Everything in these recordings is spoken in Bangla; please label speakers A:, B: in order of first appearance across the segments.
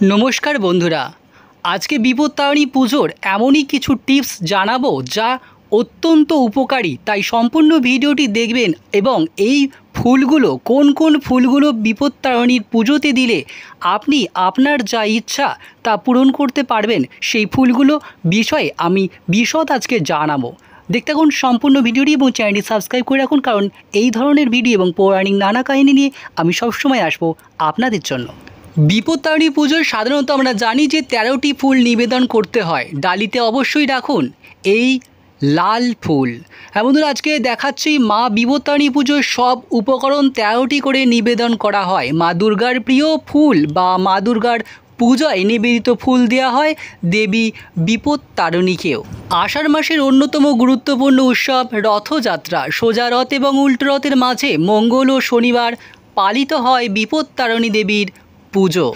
A: নমস্কার বন্ধুরা, আজকে বিপত্তারিণী পুজোর এমনই কিছু টিপস জানাবো যা অত্যন্ত উপকারী, তাই সম্পূর্ণ ভিডিওটি দেখবেন। এবং এই ফুলগুলো কোন কোন ফুলগুলো বিপত্তারিণীর পুজোতে দিলে আপনি আপনার যা ইচ্ছা তা পূরণ করতে পারবেন, সেই ফুলগুলো বিষয়ে আমি বিশদ আজকে জানাবো। দেখতে থাকুন সম্পূর্ণ ভিডিওটি এবং চ্যানেলটি সাবস্ক্রাইব করে রাখুন, কারণ এই ধরনের ভিডিও এবং পৌরাণিক নানা কাহিনী নিয়ে আমি সবসময় আসবো আপনাদের জন্য। বিপত্তারিণী পুজোয় সাধারণত আমরা জানি যে 13টি ফুল নিবেদন করতে হয়। ডালিতে অবশ্যই রাখুন এই লাল ফুল। হ্যাঁ বন্ধুরা, আজকে দেখাচ্ছি মা বিপত্তারিণী পুজোর সব উপকরণ 13টি করে নিবেদন করা হয়। মা দুর্গার প্রিয় ফুল বা মা দুর্গার পূজায় নিবেদিত ফুল দেওয়া হয় দেবী বিপত্তারিণীকেও। আষাঢ় মাসের অন্যতম গুরুত্বপূর্ণ উৎসব রথযাত্রা। সোজা রথ এবং উল্টো রথের মাঝে মঙ্গল ও শনিবার পালিত হয় বিপত্তারিণী দেবীর পুজো।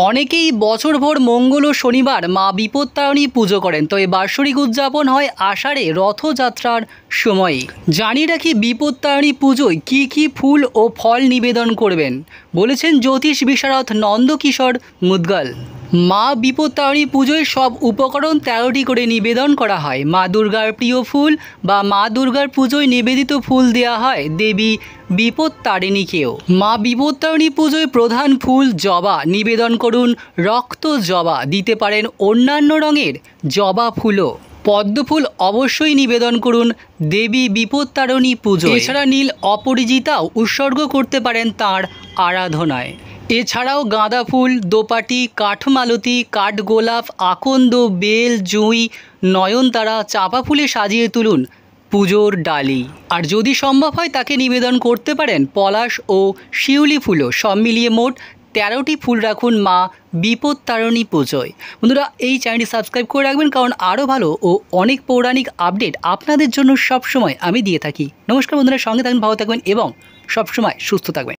A: অনেকেই বছরভর মঙ্গল ও শনিবার মা বিপত্তারিণী পুজো করেন, তবে বার্ষিক উদযাপন হয় আষাঢ়ে রথযাত্রার সময়ে। জানিয়ে রাখি বিপত্তারিণী পুজোয় কী কী ফুল ও ফল নিবেদন করবেন, বলেছেন জ্যোতিষ বিশারদ নন্দকিশোর মুদগল। মা বিপত্তারিণী পুজোয় সব উপকরণ 13টি করে নিবেদন করা হয়। মা দুর্গার প্রিয় ফুল বা মা দুর্গার পুজোয় নিবেদিত ফুল দেওয়া হয় দেবী বিপত্তারিণীকেও। মা বিপত্তারিণী পুজোয় প্রধান ফুল জবা। নিবেদন করুন রক্ত জবা, দিতে পারেন অন্যান্য রঙের জবা ফুলও। পদ্ম ফুল অবশ্যই নিবেদন করুন দেবী বিপত্তারিণী পুজো। এছাড়া নীল অপরাজিতাও উৎসর্গ করতে পারেন তাঁর আরাধনায়। এছাড়াও গাঁদা ফুল, দোপাটি, কাঠমালতি, কাঠগোলাপ, আকন্দ, বেল, জুঁই, নয়নতারা, চাঁপা ফুলে সাজিয়ে তুলুন পুজোর ডালি। আর যদি সম্ভব হয় তাকে নিবেদন করতে পারেন পলাশ ও শিউলি ফুলও। সব মিলিয়ে মোট 13টি ফুল রাখুন মা বিপত্তারিণী পুজোয়। বন্ধুরা, এই চ্যানেলটি সাবস্ক্রাইব করে রাখবেন, কারণ আরও ভালো ও অনেক পৌরাণিক আপডেট আপনাদের জন্য সবসময় আমি দিয়ে থাকি। নমস্কার বন্ধুরা, সঙ্গে থাকবেন, ভালো থাকবেন এবং সবসময় সুস্থ থাকবেন।